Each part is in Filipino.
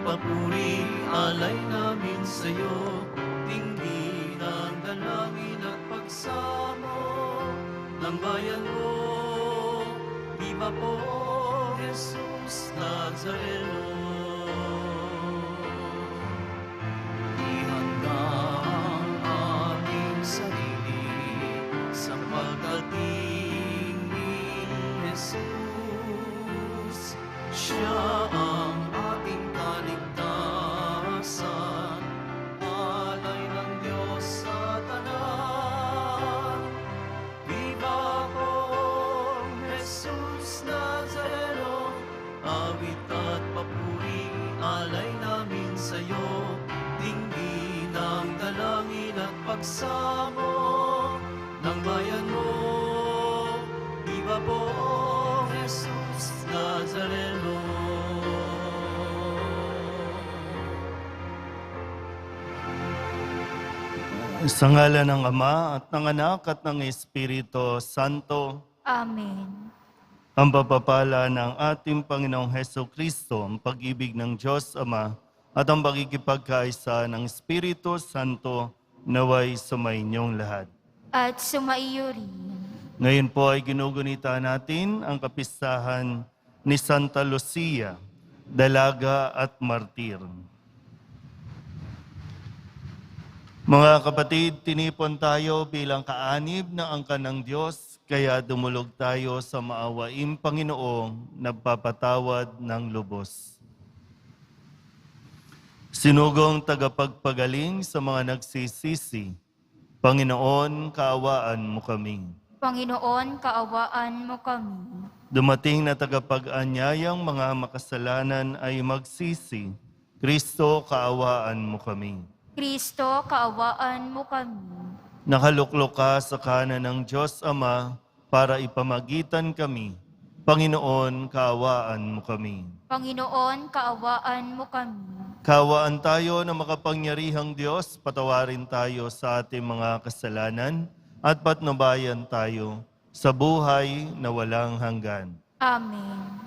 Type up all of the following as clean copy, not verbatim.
papuri, alay namin sa'yo. Tingin ang dalangin at pagsamo ng bayan mo. Viva po, Jesus Nazareno. Ihanda ang aming sarili sa pagdating ni Jesus. Siya ang ating kaligtasan, alay ng Diyos sa tanan. Viva po, Jesus Nazareno, awit at papuri, alay namin sa'yo. Tingin ang dalangin at pagsamo ng bayan mo. Viva po, Jesus Nazareno. Sa ngalan ng Ama at ng Anak at ng Espiritu Santo. Amen. Ang papapala ng ating Panginoong Hesukristo, ang pag-ibig ng Diyos Ama, at ang pagkikipagkaisa ng Espiritu Santo naway sumainyong lahat. At sumaiyo rin. Ngayon po ay ginugunita natin ang kapistahan ni Santa Lucia, Dalaga at Martir. Mga kapatid, tinipon tayo bilang kaanib na angkan ng Diyos, kaya dumulog tayo sa maawaing Panginoong nagpapatawad ng lubos. Sinugong tagapagpagaling sa mga nagsisisi, Panginoon, kaawaan mo kami. Panginoon, kaawaan mo kami. Dumating na tagapag-anyayang mga makasalanan ay magsisi, Kristo, kaawaan mo kami. Kristo, kaawaan mo kami. Nakaluklok ka sa kanan ng Diyos Ama para ipamagitan kami. Panginoon, kaawaan mo kami. Panginoon, kaawaan mo kami. Kaawaan tayo na makapangyarihang Diyos, patawarin tayo sa ating mga kasalanan at patnubayan tayo sa buhay na walang hanggan. Amen.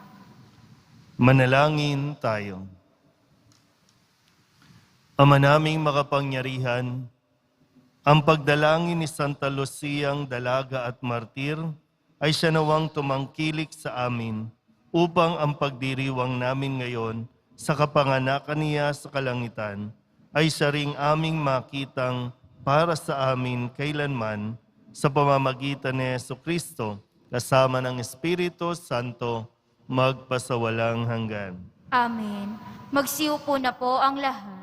Manalangin tayo. Ama naming makapangyarihan, ang pagdalangin ni Santa Luciang Dalaga at Martir ay siya nawang tumangkilik sa amin upang ang pagdiriwang namin ngayon sa kapanganakan niya sa kalangitan ay siya ring aming makitang para sa amin kailanman sa pamamagitan ni Jesucristo kasama ng Espiritu Santo magpasawalang hanggan. Amen. Magsiupo na po ang lahat.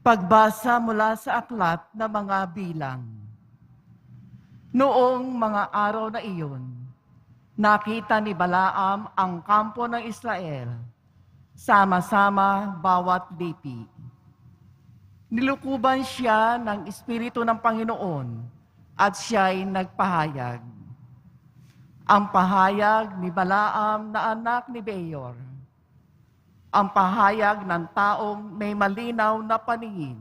Pagbasa mula sa aklat na mga bilang. Noong mga araw na iyon, nakita ni Balaam ang kampo ng Israel, sama-sama bawat lipi. Nilukuban siya ng Espiritu ng Panginoon at siya'y nagpahayag. Ang pahayag ni Balaam na anak ni Beor, ang pahayag ng taong may malinaw na paningin.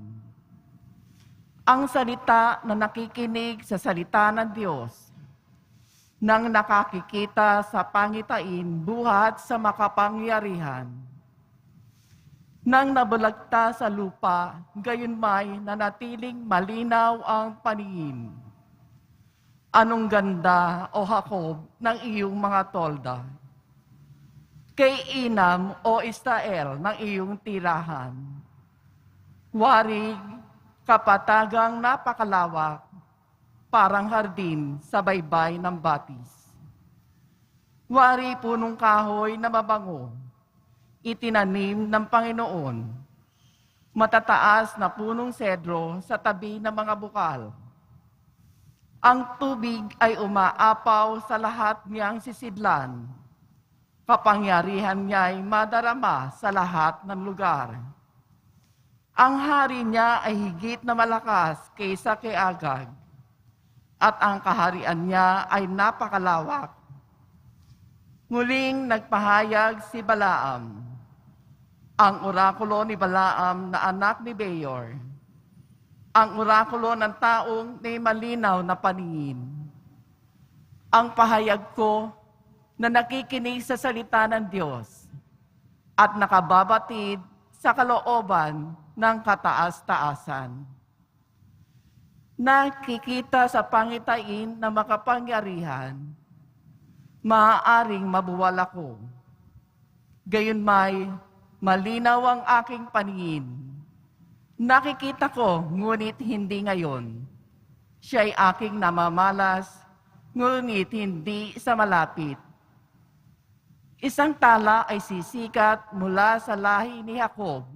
Ang salita na nakikinig sa salita ng Diyos, nang nakakikita sa pangitain buhat sa makapangyarihan, nang nabulagta sa lupa, gayon may nanatiling malinaw ang paningin. Anong ganda, O Jacob, ng iyong mga tolda? Kay inam o Israel ng iyong tirahan. Warig, kapatagang napakalawak, parang hardin sa baybay ng batis. Wari punong kahoy na mabango, itinanim ng Panginoon. Matataas na punong sedro sa tabi ng mga bukal. Ang tubig ay umaapaw sa lahat niyang sisidlan. Kapangyarihan niya'y madarama sa lahat ng lugar. Ang hari niya ay higit na malakas kaysa kay Agag, at ang kaharian niya ay napakalawak. Muling nagpahayag si Balaam, ang orakulo ni Balaam na anak ni Beor, ang orakulo ng taong may malinaw na paningin. Ang pahayag ko na nakikinig sa salita ng Diyos at nakababatid sa kalooban ng kataas-taasan. Nakikita sa pangitain na makapangyarihan, maaaring mabuwal ako. Gayunmay, malinaw ang aking paningin. Nakikita ko, ngunit hindi ngayon. Siya'y aking namamalas, ngunit hindi sa malapit. Isang tala ay sisikat mula sa lahi ni Jacob.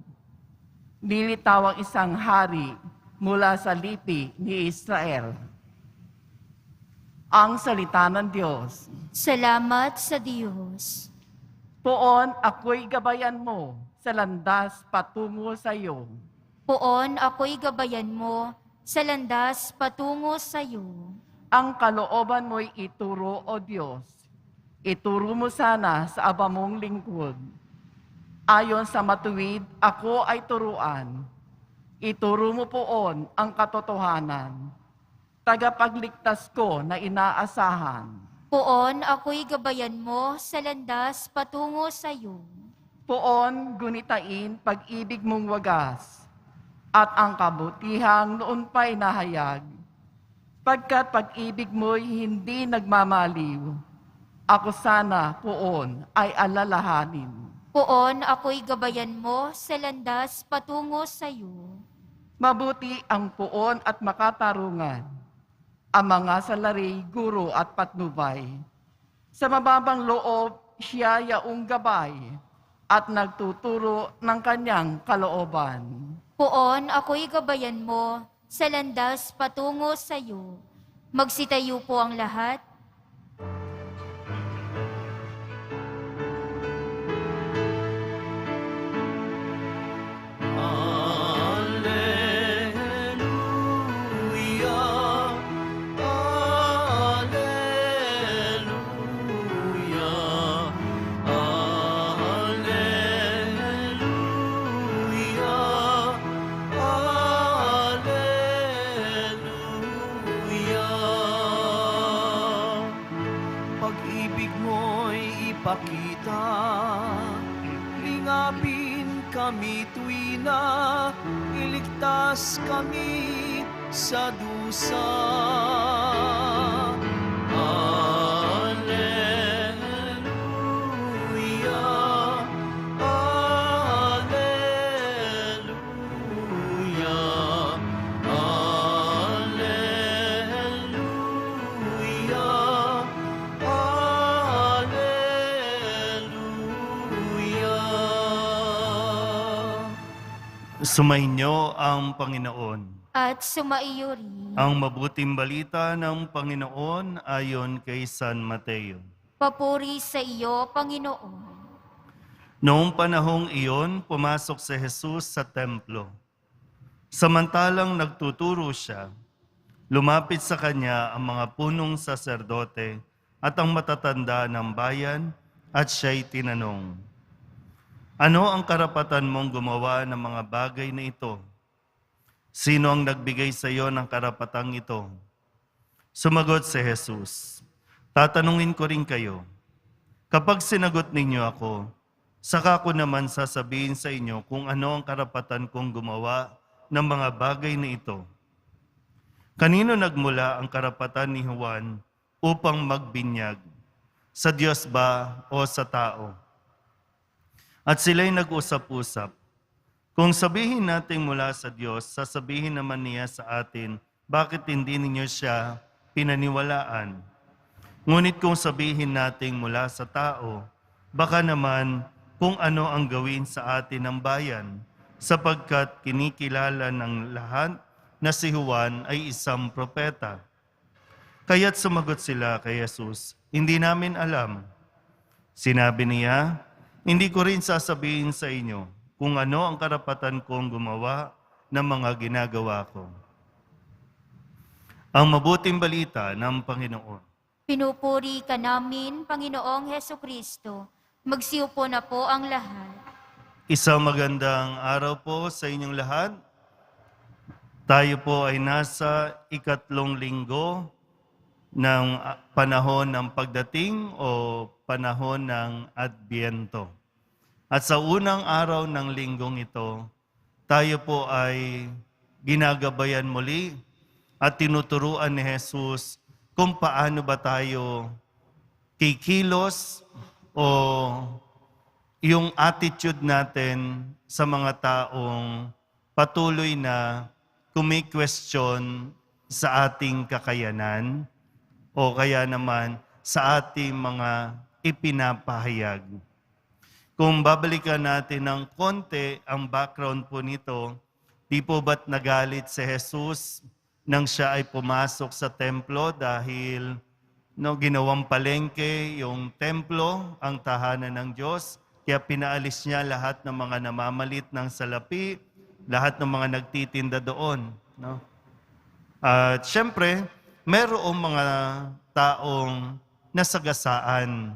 Lilitaw ang isang hari mula sa lipi ni Israel. Ang salita ng Diyos. Salamat sa Diyos. Poon ako'y gabayan mo sa landas patungo sa iyo. Poon ako'y gabayan mo sa landas patungo sa iyo. Ang kalooban mo'y ituro, O Diyos. Ituro mo sana sa aba mong lingkod. Ayon sa matuwid, ako ay turuan. Ituro mo poon ang katotohanan. Tagapagligtas ko na inaasahan. Poon ako'y gabayan mo sa landas patungo sa iyo. Poon gunitain pag-ibig mong wagas. At ang kabutihang noon pa'y nahayag. Pagkat pag-ibig mo'y hindi nagmamaliw. Ako sana poon ay alalahanin. Poon ako'y gabayan mo sa landas patungo sa iyo. Mabuti ang poon at makatarungan, ang mga salari, guro at patnubay. Sa mababang loob, siya yaong gabay at nagtuturo ng kanyang kalooban. Poon ako'y gabayan mo sa landas patungo sa iyo. Magsitayo po ang lahat. Pag-ibig mo'y ipakita, lingapin kami tuwina, iligtas kami sa dusa. Alleluia, Alleluia, Alleluia. Sumainyo ang Panginoon. At sumaiyo rin. Ang mabuting balita ng Panginoon ayon kay San Mateo. Papuri sa iyo, Panginoon. Noong panahong iyon, pumasok si Jesus sa templo. Samantalang nagtuturo siya, lumapit sa kanya ang mga punong saserdote at ang matatanda ng bayan at siya'y tinanong, "Ano ang karapatan mong gumawa ng mga bagay na ito? Sino ang nagbigay sa iyo ng karapatang ito?" Sumagot si Jesus, "Tatanungin ko rin kayo. Kapag sinagot ninyo ako, saka ko naman sasabihin sa inyo kung ano ang karapatan kong gumawa ng mga bagay na ito. Kanino nagmula ang karapatan ni Juan upang magbinyag? Sa Diyos ba o sa tao?" At sila'y nag-usap-usap. Kung sabihin natin mula sa Diyos, sasabihin naman niya sa atin, bakit hindi ninyo siya pinaniwalaan? Ngunit kung sabihin natin mula sa tao, baka naman kung ano ang gawin sa atin ng bayan, sapagkat kinikilala ng lahat na si Juan ay isang propeta. Kaya't sumagot sila kay Jesus, "Hindi namin alam." Sinabi niya, "Hindi ko rin sasabihin sa inyo kung ano ang karapatan kong gumawa ng mga ginagawa ko." Ang mabuting balita ng Panginoon. Pinupuri ka namin, Panginoong Hesukristo. Magsiupo na po ang lahat. Isang magandang araw po sa inyong lahat. Tayo po ay nasa ikatlong linggo ng panahon ng pagdating o panahon ng Adbyento. At sa unang araw ng linggong ito, tayo po ay ginagabayan muli at tinuturuan ni Jesus kung paano ba tayo kikilos o yung attitude natin sa mga taong patuloy na kumi-question sa ating kakayanan o kaya naman sa ating mga ipinapahayag. Kung babalikan natin ng konti ang background po nito, di po ba't nagalit si Jesus nang siya ay pumasok sa templo dahil ginawang palengke yung templo, ang tahanan ng Diyos, kaya pinaalis niya lahat ng mga namamalit ng salapi, lahat ng mga nagtitinda doon. No? At syempre, merong mga taong nasagasaan,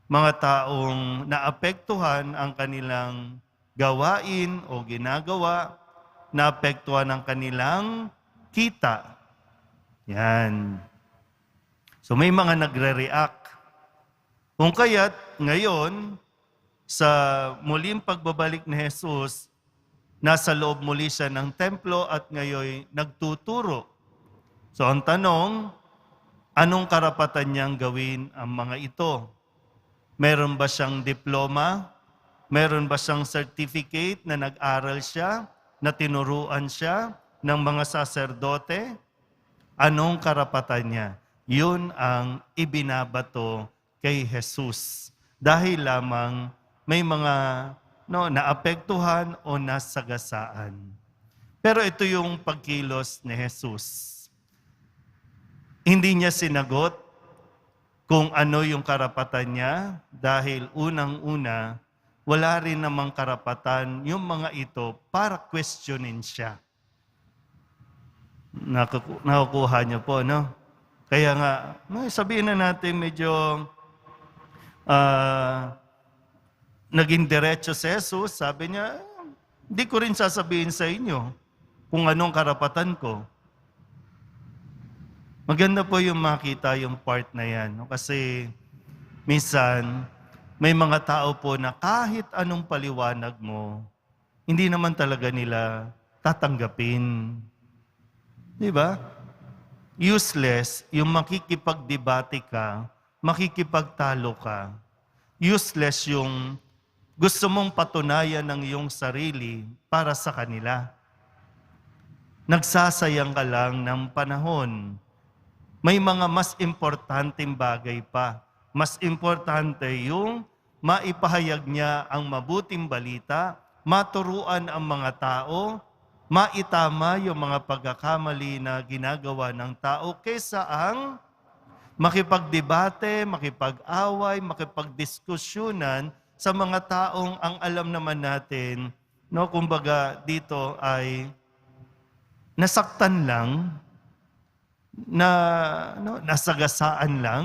mga taong naapektuhan ang kanilang gawain o ginagawa, naapektuhan ang kanilang kita. Yan. So may mga nagre-react. Kung kaya't ngayon, sa muling pagbabalik ni Jesus, nasa loob muli siya ng templo at ngayon nagtuturo. So ang tanong, anong karapatan niyang gawin ang mga ito? Meron ba siyang diploma? Meron ba siyang certificate na nag-aral siya, na tinuruan siya ng mga saserdote? Anong karapatan niya? Yun ang ibinabato kay Jesus. Dahil lamang may mga naapektuhan o nasagasaan. Pero ito yung pagkilos ni Jesus. Hindi niya sinagot kung ano yung karapatan niya dahil unang-una, wala rin namang karapatan yung mga ito para questionin siya. Nakukuha niyo po, no? Kaya nga, sabihin na natin medyo naging diretso si Jesus, sabi niya, hindi ko rin sasabihin sa inyo kung anong karapatan ko. Maganda po yung makita yung part na yan. No? Kasi minsan, may mga tao po na kahit anong paliwanag mo, hindi naman talaga nila tatanggapin. Di ba? Useless yung makikipagdebate ka, makikipagtalo ka. Useless yung gusto mong patunayan ng iyong sarili para sa kanila. Nagsasayang ka lang ng panahon. May mga mas importanteng bagay pa. Mas importante yung maipahayag niya ang mabuting balita, maturuan ang mga tao, maitama yung mga pagkakamali na ginagawa ng tao kaysa ang makipagdebate, makipag-away, makipagdiskusyonan sa mga taong ang alam naman natin, kumbaga dito ay nasaktan lang, nasagasaan lang.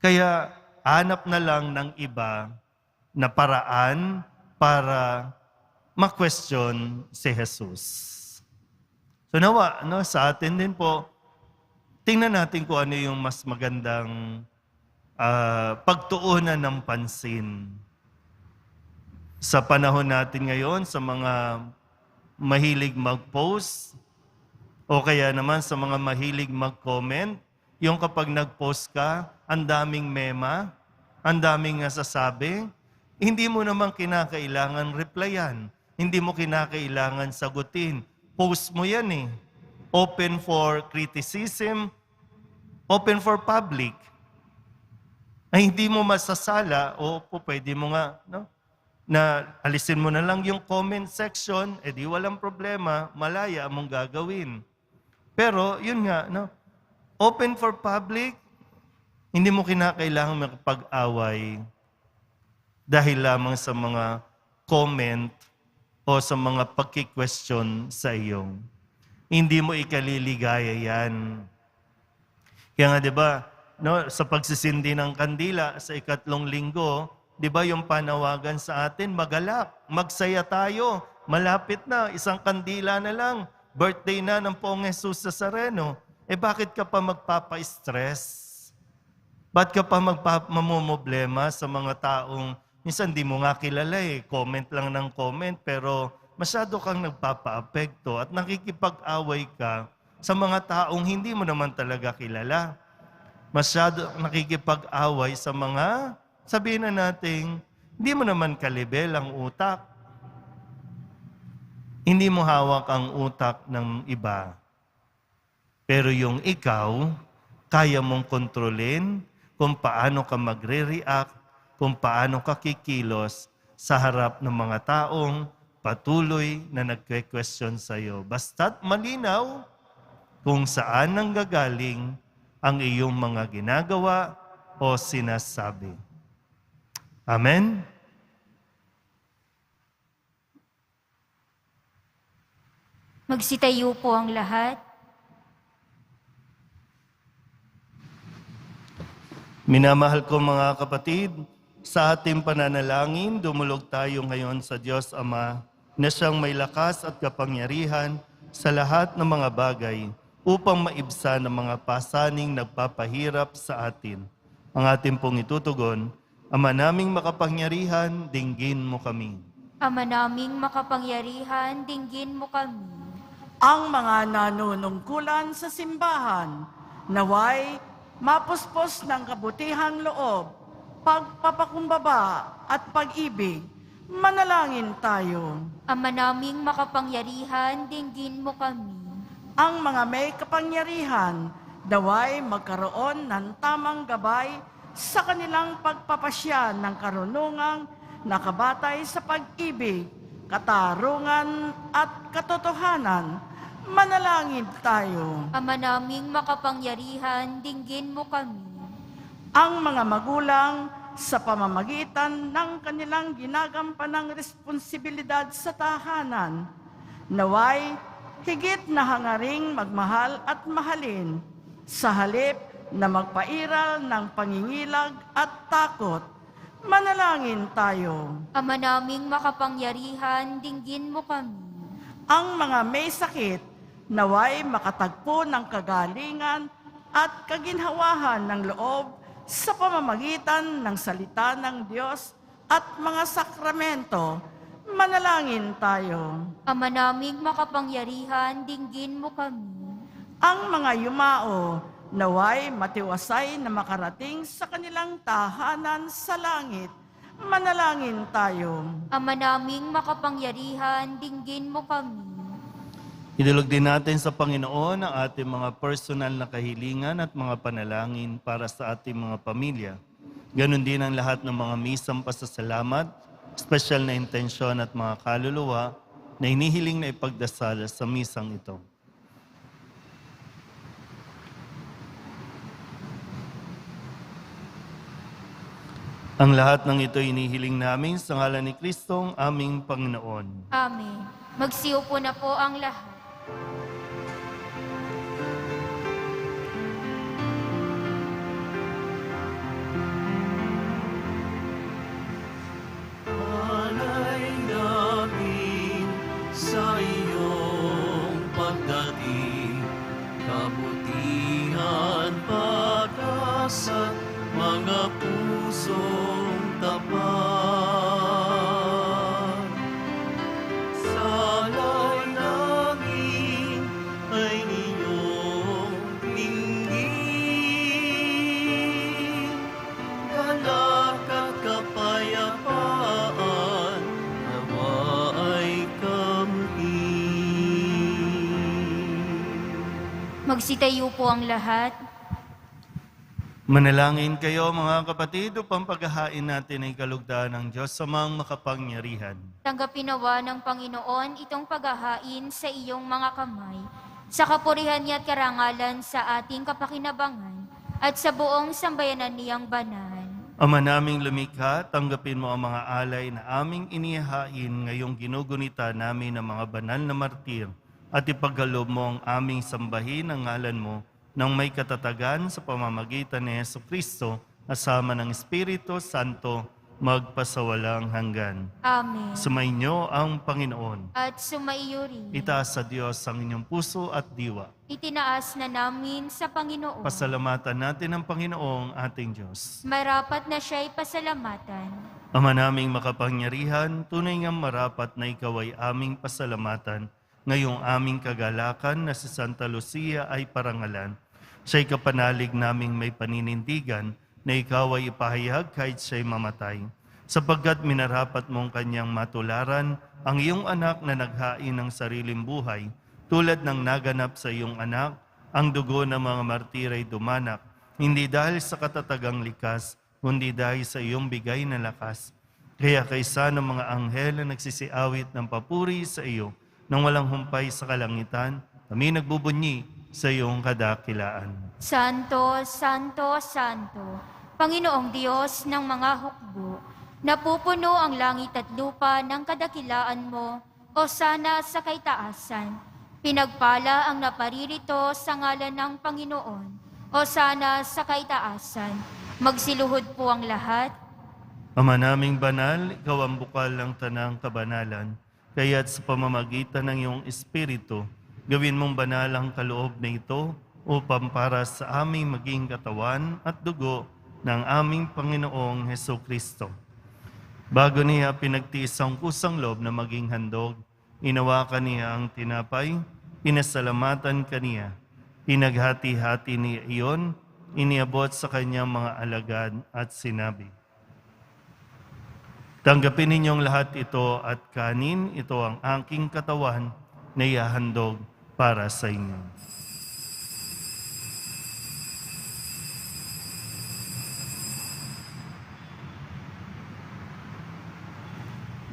Kaya hanap na lang ng iba na paraan para ma-question si Jesus. So nawa, sa atin din po, tingnan natin kung ano yung mas magandang pagtuunan ng pansin. Sa panahon natin ngayon, sa mga mahilig mag-post, o kaya naman sa mga mahilig mag-comment, yung kapag nag-post ka, ang daming mema, ang daming nasasabi, hindi mo naman kinakailangan replyan. Hindi mo kinakailangan sagutin. Post mo yan eh. Open for criticism, open for public. Ay hindi mo masasala o pwede mo nga, na alisin mo na lang yung comment section, edi walang problema, malaya mong gagawin. Pero yun nga, open for public, hindi mo kinakailangan makapag-away dahil lamang sa mga comment o sa mga pagki-question sa iyo. Hindi mo ikaliligaya yan. Kaya nga 'di ba, sa pagsisindi ng kandila sa 3 linggo, 'di ba yung panawagan sa atin, magalak, magsaya tayo, malapit na, 1 kandila na lang, birthday na ng Poong Jesus Nazareno. Bakit ka pa magpapa-stress? Ba't ka pa mamumblema sa mga taong minsan di mo nga kilala comment lang ng comment, pero masyado kang nagpapaapekto at nakikipag-away ka sa mga taong hindi mo naman talaga kilala. Masyado nakikipag-away sa mga, sabihin na natin, hindi mo naman kalibel ang utak. Hindi mo hawak ang utak ng iba. Pero yung ikaw, kaya mong kontrolin kung paano ka magre-react, kung paano ka kikilos sa harap ng mga taong patuloy na nagque-question sa iyo. Basta't malinaw kung saan nanggagaling ang iyong mga ginagawa o sinasabi. Amen? Magsitayo po ang lahat. Minamahal ko mga kapatid, sa ating pananalangin, dumulog tayo ngayon sa Diyos Ama na siyang may lakas at kapangyarihan sa lahat ng mga bagay upang maibsan ang mga pasaning nagpapahirap sa atin. Ang ating pong itutugon, Ama naming makapangyarihan, dinggin mo kami. Ama naming makapangyarihan, dinggin mo kami. Ang mga nanunungkulan sa simbahan, naway mapuspos ng kabutihang loob, pagpapakumbaba at pag-ibig, manalangin tayo. Ama naming makapangyarihan, dinggin mo kami. Ang mga may kapangyarihan, daway magkaroon ng tamang gabay sa kanilang pagpapasya ng karunungang nakabatay sa pag-ibig, katarungan at katotohanan. Manalangin tayo. Ama naming makapangyarihan, dinggin mo kami. Ang mga magulang sa pamamagitan ng kanilang ginagampanang responsibilidad sa tahanan, naway higit na hangaring magmahal at mahalin, sa halip na magpairal ng pangingilag at takot. Manalangin tayo. Ama naming makapangyarihan, dinggin mo kami. Ang mga may sakit, naway makatagpo ng kagalingan at kaginhawahan ng loob sa pamamagitan ng salita ng Diyos at mga sakramento. Manalangin tayo. Ama naming makapangyarihan, dinggin mo kami. Ang mga yumao, naway matiwasay na makarating sa kanilang tahanan sa langit. Manalangin tayo. Ama naming makapangyarihan, dinggin mo kami. Idulog din natin sa Panginoon ang ating mga personal na kahilingan at mga panalangin para sa ating mga pamilya. Ganon din ang lahat ng mga misang pasasalamat, special na intensyon at mga kaluluwa na hinihiling na ipagdasal sa misang ito. Ang lahat ng ito hinihiling namin sa ngalan ni Kristong aming Panginoon. Amen. Magsiupo na po ang lahat. Alay namin sa iyong pagdating, kabutihan para sa mga pusong tapat. Salay namin ay inyong dinggin, galak at kapayapaan, nawa ay kamtin. Magsitayo po ang lahat. Manalangin kayo mga kapatid upang paghahain natin ay kalugdan ng Diyos sa mga makapangyarihan. Tanggapin nawa ng Panginoon itong paghahain sa iyong mga kamay, sa kapurihan niya at karangalan sa ating kapakinabangan, at sa buong sambayanan niyang banal. Ama naming lumikha, tanggapin mo ang mga alay na aming inihahain ngayong ginugunita namin ng mga banal na martir, at ipagkaloob mo ang aming sambahin ang ngalan mo, nang may katatagan sa pamamagitan ni Jesucristo, asama ng Espiritu Santo, magpasawalang hanggan. Amen. Sumainyo ang Panginoon. At sumaiyo rin. Itaas sa Diyos ang inyong puso at diwa. Itinaas na namin sa Panginoon. Pasalamatan natin ang Panginoong ating Diyos. Marapat na siya'y pasalamatan. Ama naming makapangyarihan, tunay ngang marapat na ikaw ay aming pasalamatan. Ngayong aming kagalakan na si Santa Lucia ay parangalan. Siya'y kapanalig naming may paninindigan na ikaw ay ipahayag kahit siya'y mamatay. Sapagkat minarapat mong kanyang matularan ang iyong anak na naghain ng sariling buhay, tulad ng naganap sa iyong anak, ang dugo ng mga martir ay dumanak, hindi dahil sa katatagang likas, kundi dahil sa iyong bigay na lakas. Kaya kaysa ng mga anghel na nagsisiawit ng papuri sa iyo, nang walang humpay sa kalangitan, kami nagbubunyi sa iyong kadakilaan. Santo, Santo, Santo, Panginoong Diyos ng mga hukbo, napupuno ang langit at lupa ng kadakilaan mo, o sana sa kaitaasan. Pinagpala ang naparirito sa ngalan ng Panginoon, o sana sa kaitaasan. Magsiluhod po ang lahat. Ama naming banal, ikaw ang bukal ng tanang kabanalan, kaya't sa pamamagitan ng iyong Espiritu, gawin mong banal ang kaloob na ito upang para sa aming maging katawan at dugo ng aming Panginoong Hesukristo. Bago niya pinagtiis ang kusang loob na maging handog, inawakan niya ang tinapay, pinasalamatan kaniya, pinaghati-hati niya iyon, iniabot sa kanyang mga alagad at sinabi, tanggapin ninyong lahat ito at kanin, ito ang aking katawan na ihahandog para sa inyo.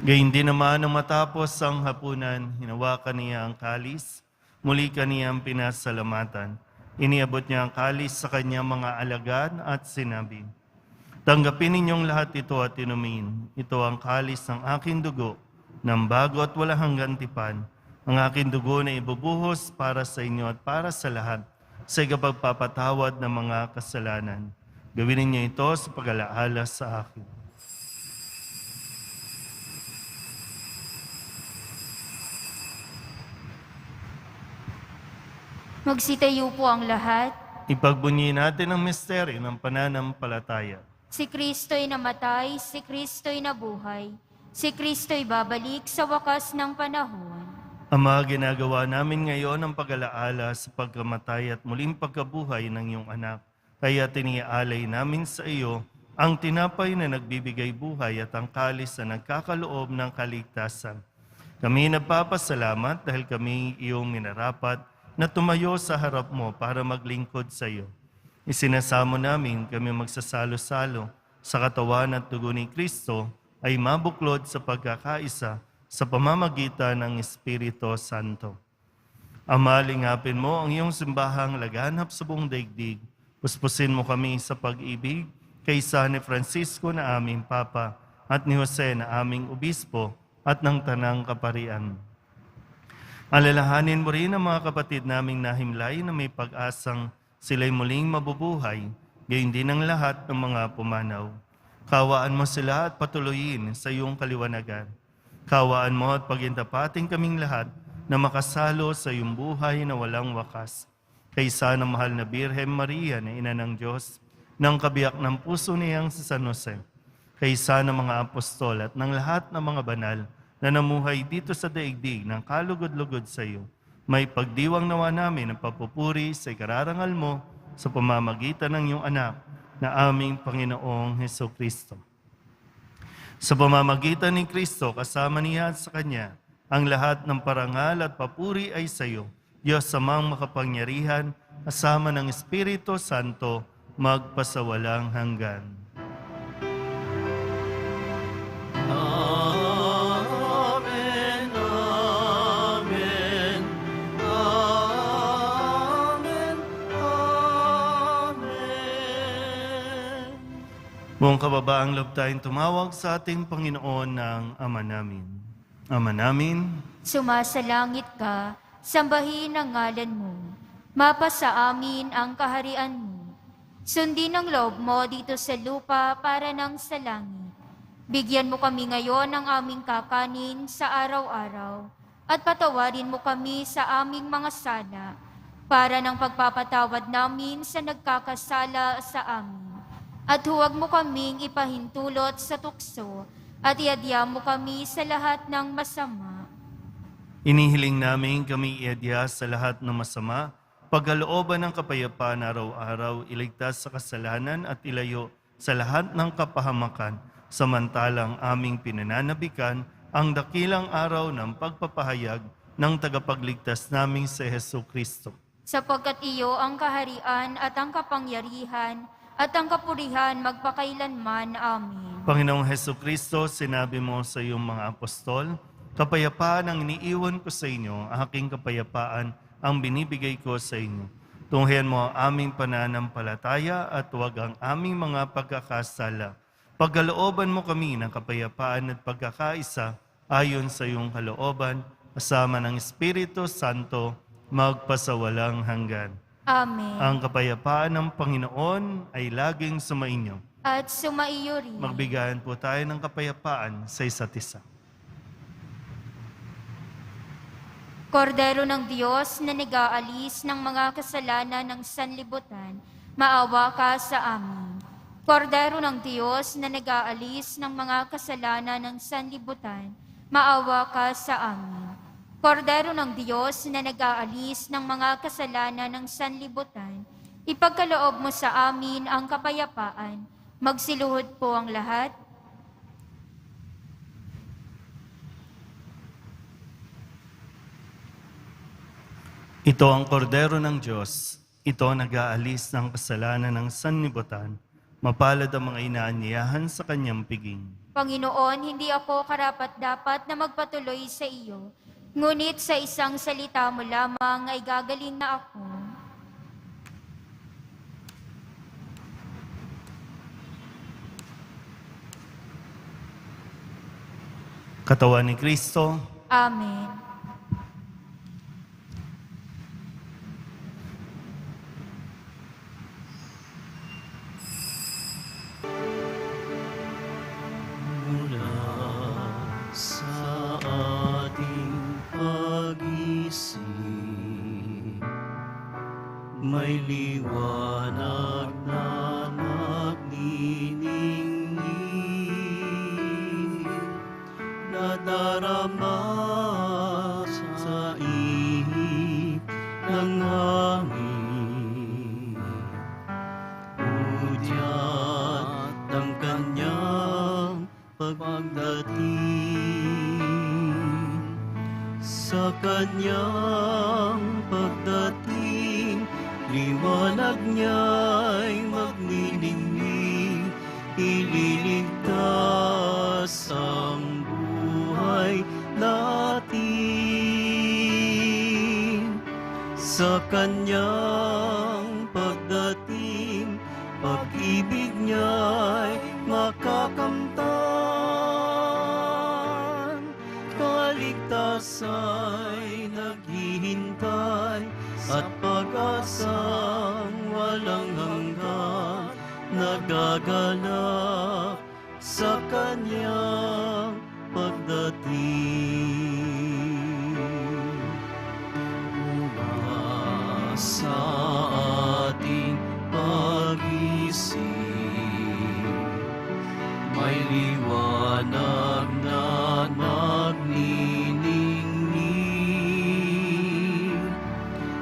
Gayun din naman nang matapos ang hapunan, hinawakan niya ang kalis, muli kaniyang pinasalamatan. Iniabot niya ang kalis sa kanyang mga alagad at sinabi, tanggapin ninyong lahat ito at inumin. Ito ang kalis ng aking dugo, ng bago at walang hanggang tipan. Ang aking dugo na ibubuhos para sa inyo at para sa lahat, sa ikapagpapatawad ng mga kasalanan. Gawin ninyo ito sa pag-alaala sa akin. Magsitayo po ang lahat. Ipagbunyi natin ang misteryo ng pananampalataya. Si Kristo'y namatay, si Kristo'y nabuhay, si Kristo'y babalik sa wakas ng panahon. Ama, ginagawa namin ngayon ang pag-alaala sa pagkamatay at muling pagkabuhay ng iyong anak. Kaya tiniaalay namin sa iyo ang tinapay na nagbibigay buhay at ang kalis na nagkakaloob ng kaligtasan. Kami nagpapasalamat dahil kami iyong minarapat na tumayo sa harap mo para maglingkod sa iyo. Isinasamo namin kami magsasalo-salo sa katawan at dugo ni Kristo ay mabuklod sa pagkakaisa sa pamamagitan ng Espiritu Santo. Ama, lingapin mo ang iyong simbahang laganap sa buong daigdig. Puspusin mo kami sa pag-ibig kaysa ni Francisco na aming Papa at ni Jose na aming Obispo at ng Tanang Kaparian. Alalahanin mo rin ang mga kapatid naming nahimlay na may pag-asang sila'y muling mabubuhay, gayon din ang lahat ng mga pumanaw. Kawaan mo sila at patuloyin sa iyong kaliwanagan. Kawaan mo at pagintapating kaming lahat na makasalo sa iyong buhay na walang wakas. Kaysa ng mahal na Birhen Maria na Ina ng Diyos, ng kabiyak ng puso niyang si San Jose, kaysa ng mga apostol at ng lahat ng mga banal na namuhay dito sa daigdig ng kalugod-lugod sa iyo, may pagdiwang nawa namin ang papupuri sa ikararangal mo sa pamamagitan ng iyong anak na aming Panginoong Hesukristo. Sa pamamagitan ni Kristo, kasama niya at sa Kanya, ang lahat ng parangal at papuri ay sa iyo, Diyos Amang makapangyarihan, kasama ng Espiritu Santo, magpasawalang hanggan. Amen, amen, amen, amen. Buong kababaang loob tayong tumawag sa ating Panginoon ng Ama namin. Ama namin, Sumasalangit ka, sambahin ang ngalan mo. Mapasa amin ang kaharian mo. Sundin ang loob mo dito sa lupa para nang sa langit. Bigyan mo kami ngayon ng aming kakanin sa araw-araw at patawarin mo kami sa aming mga sala para ng pagpapatawad namin sa nagkakasala sa amin. At huwag mo kaming ipahintulot sa tukso at iadya mo kami sa lahat ng masama. Inihiling namin kami iadya sa lahat ng masama, pagkalooban ng kapayapaan araw-araw, iligtas sa kasalanan at ilayo sa lahat ng kapahamakan, samantalang aming pinananabikan ang dakilang araw ng pagpapahayag ng tagapagligtas naming si Hesu Kristo. Sapagkat iyo ang kaharian at ang kapangyarihan at ang kapurihan magpakailanman. Amen. Panginoong Hesu Kristo, sinabi mo sa iyong mga apostol, kapayapaan ang iniiwan ko sa inyo, aking kapayapaan ang binibigay ko sa inyo. Tunghayan mo ang aming pananampalataya at huwag ang aming mga pagkakasala. Pagkalooban mo kami ng kapayapaan at pagkakaisa ayon sa iyong kalooban, kasama ng Espiritu Santo, magpasawalang hanggan. Amen. Ang kapayapaan ng Panginoon ay laging sumainyo. At sumaiyo rin. Magbigayan po tayo ng kapayapaan sa isa't isa. Kordero ng Diyos na nag-aalis ng mga kasalanan ng sanlibutan, maawa ka sa amin. Kordero ng Diyos na nag-aalis ng mga kasalanan ng sanlibutan, maawa ka sa amin. Kordero ng Diyos na nag-aalis ng mga kasalanan ng sanlibutan, ipagkaloob mo sa amin ang kapayapaan. Magsiluhod po ang lahat. Ito ang kordero ng Diyos. Ito ang nag-aalis ng kasalanan ng sanlibutan. Mapalad ang mga inaanyayahan sa kanyang piging. Panginoon, hindi ako karapat-dapat na magpatuloy sa iyo, ngunit sa isang salita mo lamang ay gagaling na ako. Katawan ni Kristo, Amen. Mula sa ating pag-isip, may liwanag na nagniningning, nadarama sa ihip ng hangin. Hudyat ng kanyang pagdating, sa kanyang pagdating, liwanag niya'y magniningning, ililigtas ang buhay natin. Sa kanyang pagdating, pag-ibig niya'y makakamtan. Kaligtasa'y naghihintay at pag-asang walang hanggan, nagaganap sa kanyang pagdating. Mula sa ating pag-isip, may liwanag na nagniningning,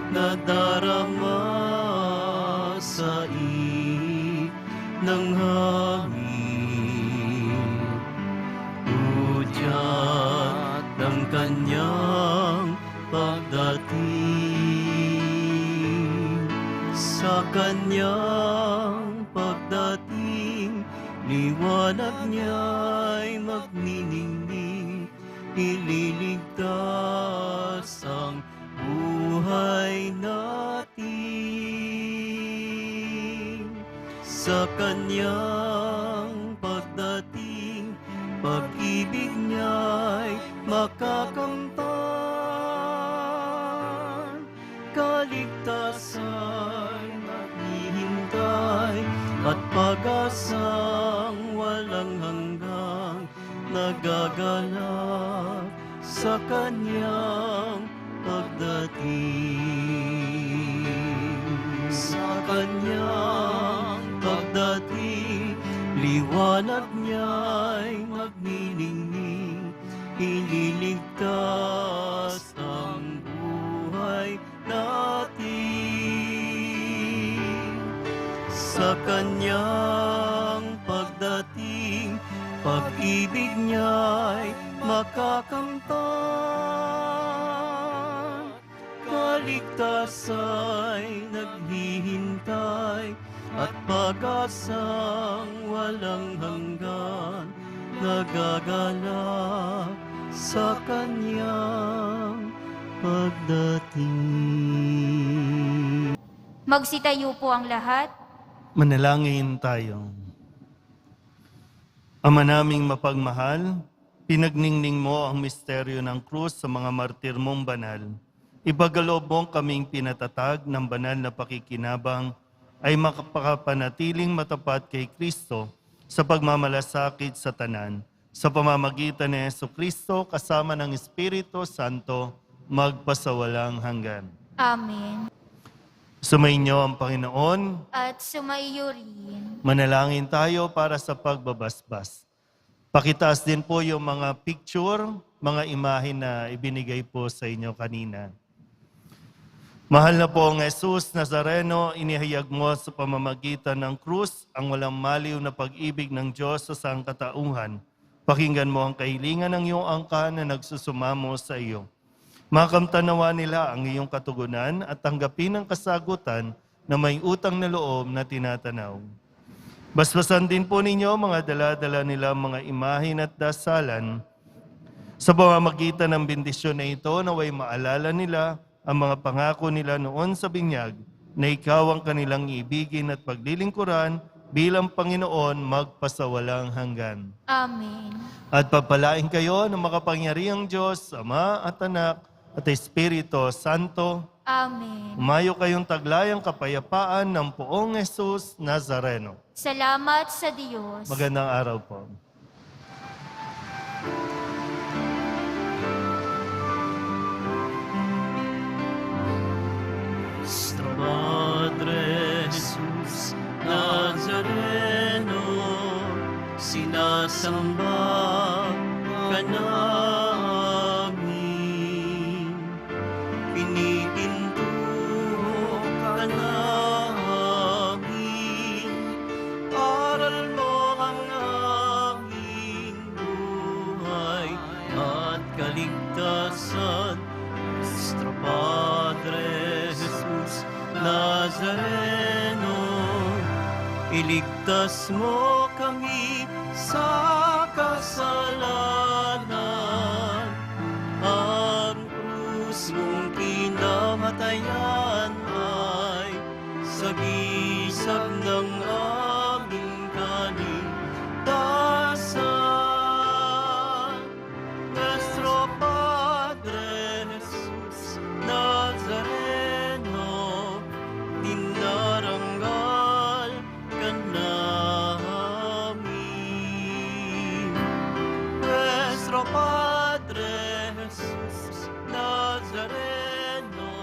nadarama sa ihip ng hangin. Hudyat ng kanyang pagdating, sa kanyang pagdating, liwanag niya'y magniningning, ililigtas ang buhay natin. Sa kanyang pagdating, pag-ibig niya'y makakamtan. Kaligtasa'y naghihintay at pag-asang walang hanggang, sa kanyang pagdating. Sa kanyang pagdating, liwanag niya'y magniningning, ililigtas ang buhay natin. Sa kanyang pagdating, pag-ibig niya'y makakamtan. Kaligtasa'y naghihintay at pag-asang walang hanggan, nagagalak sa kanyang pagdating. Magsitayo po ang lahat. Manalangin tayo. Ama naming mapagmahal, pinagningning mo ang misteryo ng krus sa mga martir mong banal. Ipagkaloob mo kaming pinatatag ng banal na pakikinabang ay makapanatiling matapat kay Kristo sa pagmamalasakit sa tanan. Sa pamamagitan ni Jesucristo kasama ng Espiritu Santo, magpasawalang hanggan. Amen. Sumainyo ang Panginoon. At sumaiyo rin. Manalangin tayo para sa pagbabasbas. Pakitaas din po yung mga picture, mga imahe na ibinigay po sa inyo kanina. Mahal na po ang Jesus Nazareno, inihayag mo sa pamamagitan ng krus ang walang maliw na pag-ibig ng Diyos sa sangkatauhan. Pakinggan mo ang kahilingan ng iyong angkan na nagsusumamo sa iyo. Makamtanawa nila ang iyong katugunan at tanggapin ang kasagutan na may utang na loob na tinatanaw. Basbasan din po ninyo mga dala-dala nila mga imahin at dasalan. Sa pamamagitan ng bendisyon na ito, naway maalala nila ang mga pangako nila noon sa binyag na ikaw ang kanilang ibigin at paglilingkuran bilang Panginoon magpasawalang hanggan. Amen. At papalain kayo ng makapangyarihang Diyos, Ama at Anak at Espiritu Santo. Amen. Umayo kayong taglayang kapayapaan ng poong Jesus Nazareno. Salamat sa Diyos. Magandang araw po. Nuestro Padre Jesus Nazareno, sinasamba ka namin, pinipintuho ka namin, aral mo ang aming buhay at kaligtasan. Nuestro Padre Jesus Nazareno, iligtas mo kami sa kasalanan. Ang krus mong kinamatayan ay sagisag ng aming kaligtasan. Nuestro Padre Jesus Nazareno, dinarangal ka namin. Nuestro Padre Jesus Nazareno,